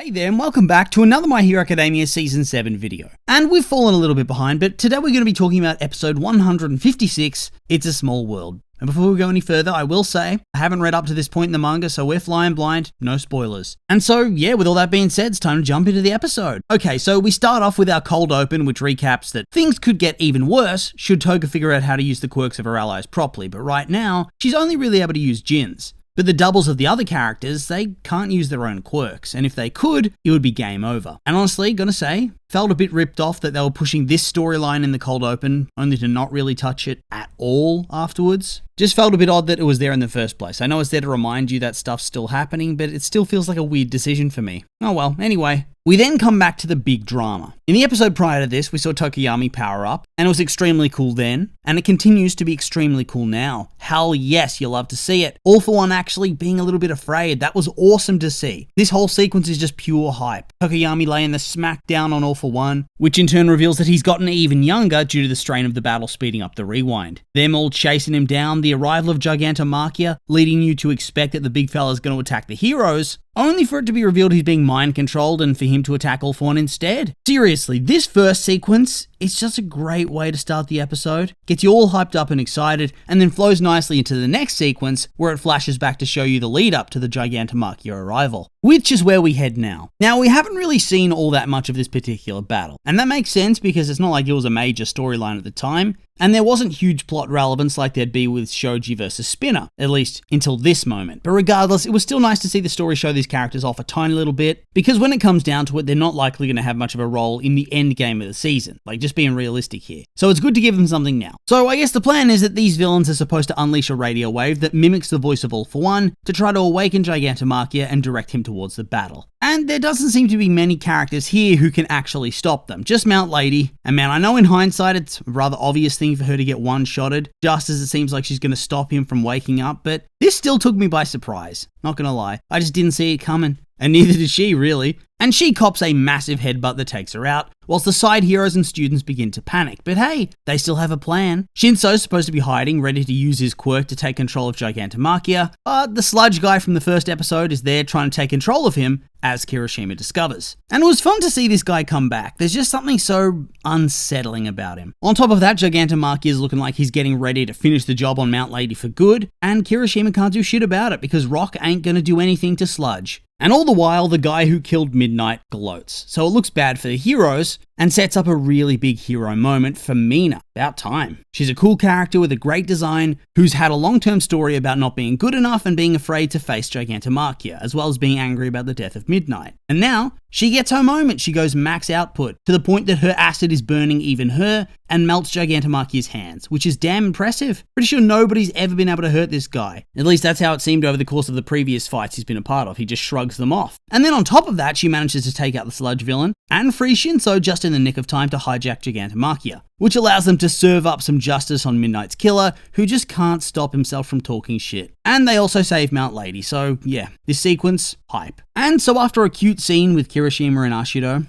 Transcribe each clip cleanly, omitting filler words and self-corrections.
Hey there and welcome back to another My Hero Academia Season 7 video. And we've fallen a little bit behind, but today we're going to be talking about episode 156, It's a Small World. And before we go any further, I will say, I haven't read up to this point in the manga, so we're flying blind, no spoilers. And so, yeah, with all that being said, it's time to jump into the episode. Okay, so we start off with our cold open, which recaps that things could get even worse should Toga figure out how to use the quirks of her allies properly, but right now, she's only really able to use Jin's. But the doubles of the other characters, they can't use their own quirks, and if they could, it would be game over. And honestly, gonna say, felt a bit ripped off that they were pushing this storyline in the cold open, only to not really touch it at all afterwards. Just felt a bit odd that it was there in the first place. I know it's there to remind you that stuff's still happening, but it still feels like a weird decision for me. Oh well, anyway. We then come back to the big drama. In the episode prior to this, we saw Tokoyami power up, and it was extremely cool then, and it continues to be extremely cool now. Hell yes, you love to see it. All for One actually being a little bit afraid. That was awesome to see. This whole sequence is just pure hype. Tokoyami laying the smack down on All for One, which in turn reveals that he's gotten even younger due to the strain of the battle speeding up the rewind. Them all chasing him down, the arrival of Gigantomachia, leading you to expect that the big fella's going to attack the heroes, only for it to be revealed he's being mind-controlled and for him to attack All for One instead. Seriously, this first sequence is just a great way to start the episode. Gets you all hyped up and excited, and then flows nicely into the next sequence where it flashes back to show you the lead up to the Gigantomachia arrival, which is where we head now. Now, we haven't really seen all that much of this particular battle, and that makes sense because it's not like it was a major storyline at the time, and there wasn't huge plot relevance like there'd be with Shoji versus Spinner, at least until this moment. But regardless, it was still nice to see the story show these characters off a tiny little bit, because when it comes down to it, they're not likely going to have much of a role in the end game of the season, like just being realistic here. So it's good to give them something now. So I guess the plan is that these villains are supposed to unleash a radio wave that mimics the voice of All for One to try to awaken Gigantomachia and direct him towards the battle. And there doesn't seem to be many characters here who can actually stop them, just Mount Lady. And man, I know in hindsight it's a rather obvious thing for her to get one-shotted, just as it seems like she's going to stop him from waking up, but this still took me by surprise, not gonna lie. I just didn't see it coming. And neither did she, really. And she cops a massive headbutt that takes her out, whilst the side heroes and students begin to panic. But hey, they still have a plan. Shinso's supposed to be hiding, ready to use his quirk to take control of Gigantomachia, but the sludge guy from the first episode is there trying to take control of him, as Kirishima discovers. And it was fun to see this guy come back. There's just something so unsettling about him. On top of that, Gigantomachia is looking like he's getting ready to finish the job on Mount Lady for good, and Kirishima can't do shit about it because Rock ain't gonna do anything to Sludge. And all the while, the guy who killed Midnight gloats. So it looks bad for the heroes, and sets up a really big hero moment for Mina. About time. She's a cool character with a great design, who's had a long-term story about not being good enough and being afraid to face Gigantomachia, as well as being angry about the death of Midnight. And now, she gets her moment. She goes max output, to the point that her acid is burning even her, and melts Gigantomachia's hands, which is damn impressive. Pretty sure nobody's ever been able to hurt this guy. At least that's how it seemed over the course of the previous fights he's been a part of. He just shrugs them off. And then on top of that, she manages to take out the sludge villain, and free Shinso just in the nick of time to hijack Gigantomachia, which allows them to serve up some justice on Midnight's killer, who just can't stop himself from talking shit. And they also save Mount Lady, so yeah, this sequence, hype. And so after a cute scene with Kirishima and Ashido,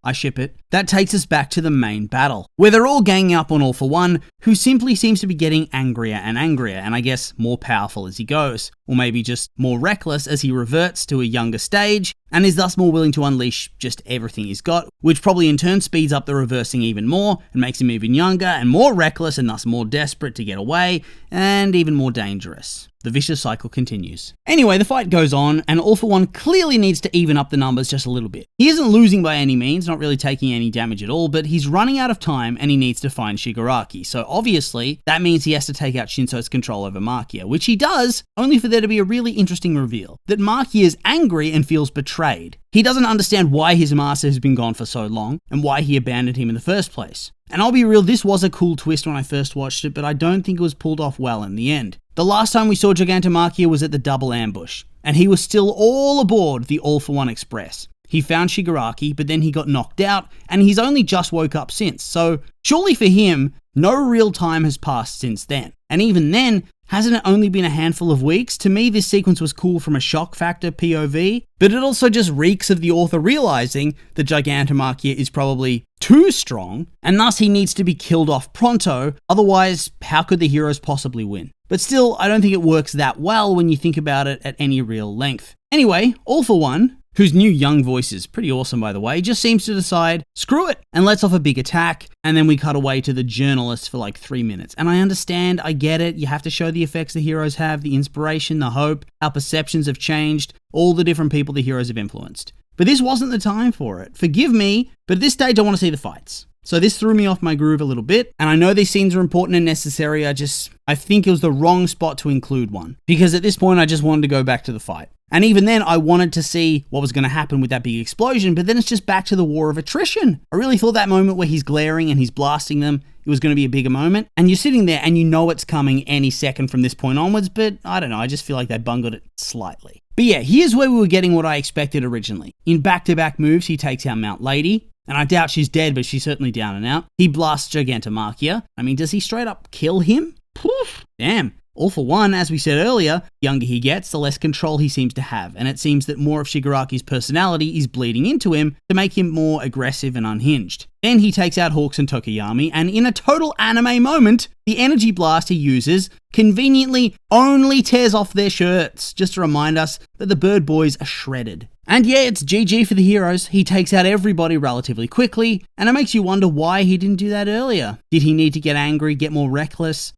I ship it, that takes us back to the main battle, where they're all ganging up on All for One, who simply seems to be getting angrier, and I guess more powerful as he goes, or maybe just more reckless as he reverts to a younger stage, and is thus more willing to unleash just everything he's got, which probably in turn speeds up the reversing even more, and makes him even younger, and more reckless, and thus more desperate to get away, and even more dangerous. The vicious cycle continues. Anyway, the fight goes on, and All for One clearly needs to even up the numbers just a little bit. He isn't losing by any means, not really taking any damage at all, but he's running out of time and he needs to find Shigaraki. So obviously, that means he has to take out Shinso's control over Makia, which he does, only for there to be a really interesting reveal, that Makia is angry and feels betrayed. He doesn't understand why his master has been gone for so long, and why he abandoned him in the first place. And I'll be real, this was a cool twist when I first watched it, but I don't think it was pulled off well in the end. The last time we saw Gigantomachia was at the double ambush, and he was still all aboard the All for One Express. He found Shigaraki, but then he got knocked out, and he's only just woke up since, so surely for him, no real time has passed since then. And even then, hasn't it only been a handful of weeks? To me, this sequence was cool from a shock factor POV, but it also just reeks of the author realizing that Gigantomachia is probably too strong, and thus he needs to be killed off pronto, otherwise how could the heroes possibly win? But still, I don't think it works that well when you think about it at any real length. Anyway, All for One whose new young voice is pretty awesome by the way, just seems to decide, screw it, and lets off a big attack, and then we cut away to the journalist for like 3 minutes. And I understand, I get it, you have to show the effects the heroes have, the inspiration, the hope, our perceptions have changed, all the different people the heroes have influenced. But this wasn't the time for it. Forgive me, but at this stage I want to see the fights. So this threw me off my groove a little bit, and I know these scenes are important and necessary, I think it was the wrong spot to include one. Because at this point I just wanted to go back to the fight. And even then I wanted to see what was going to happen with that big explosion, but then it's just back to the war of attrition. I really thought that moment where he's glaring and he's blasting them, it was going to be a bigger moment. And you're sitting there and you know it's coming any second from this point onwards, but I don't know, I just feel like they bungled it slightly. But yeah, here's where we were getting what I expected originally. In back-to-back moves, he takes out Mount Lady, and I doubt she's dead, but she's certainly down and out. He blasts Gigantomachia. I mean, does he straight up kill him? Poof, damn. All for one, as we said earlier, the younger he gets, the less control he seems to have, and it seems that more of Shigaraki's personality is bleeding into him to make him more aggressive and unhinged. Then he takes out Hawks and Tokoyami, and in a total anime moment, the energy blast he uses conveniently only tears off their shirts, just to remind us that the bird boys are shredded. And yeah, it's GG for the heroes. He takes out everybody relatively quickly, and it makes you wonder why he didn't do that earlier. Did he need to get angry, get more reckless?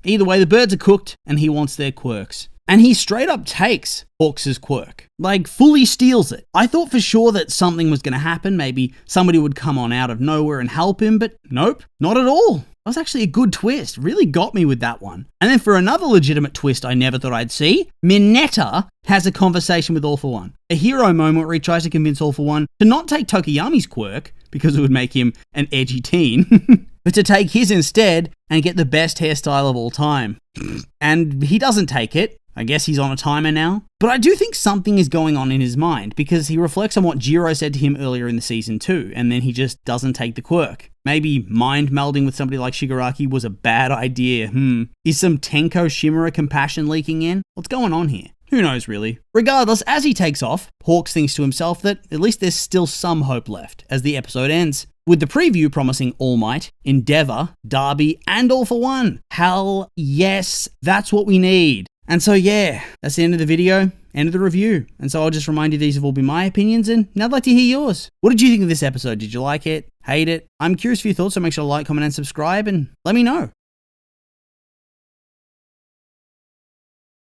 Either way, the birds are cooked, and he wants their quirks. And he straight up takes Hawks' quirk. Like, fully steals it. I thought for sure that something was going to happen, maybe somebody would come on out of nowhere and help him, but nope, not at all. That was actually a good twist, really got me with that one. And then for another legitimate twist I never thought I'd see, Mineta has a conversation with All For One. A hero moment where he tries to convince All For One to not take Tokoyami's quirk, because it would make him an edgy teen, but to take his instead and get the best hairstyle of all time. And he doesn't take it. I guess he's on a timer now. But I do think something is going on in his mind, because he reflects on what Jiro said to him earlier in the season 2, and then he just doesn't take the quirk. Maybe mind melding with somebody like Shigaraki was a bad idea. Is some Tenko Shimura compassion leaking in? What's going on here? Who knows, really? Regardless, as he takes off, Hawks thinks to himself that at least there's still some hope left as the episode ends, with the preview promising All Might, Endeavor, Derby, and All For One. Hell yes, that's what we need. And so yeah, that's the end of the video, end of the review. And so I'll just remind you these have all been my opinions, and now I'd like to hear yours. What did you think of this episode? Did you like it? Hate it? I'm curious for your thoughts, so make sure to like, comment, and subscribe, and let me know.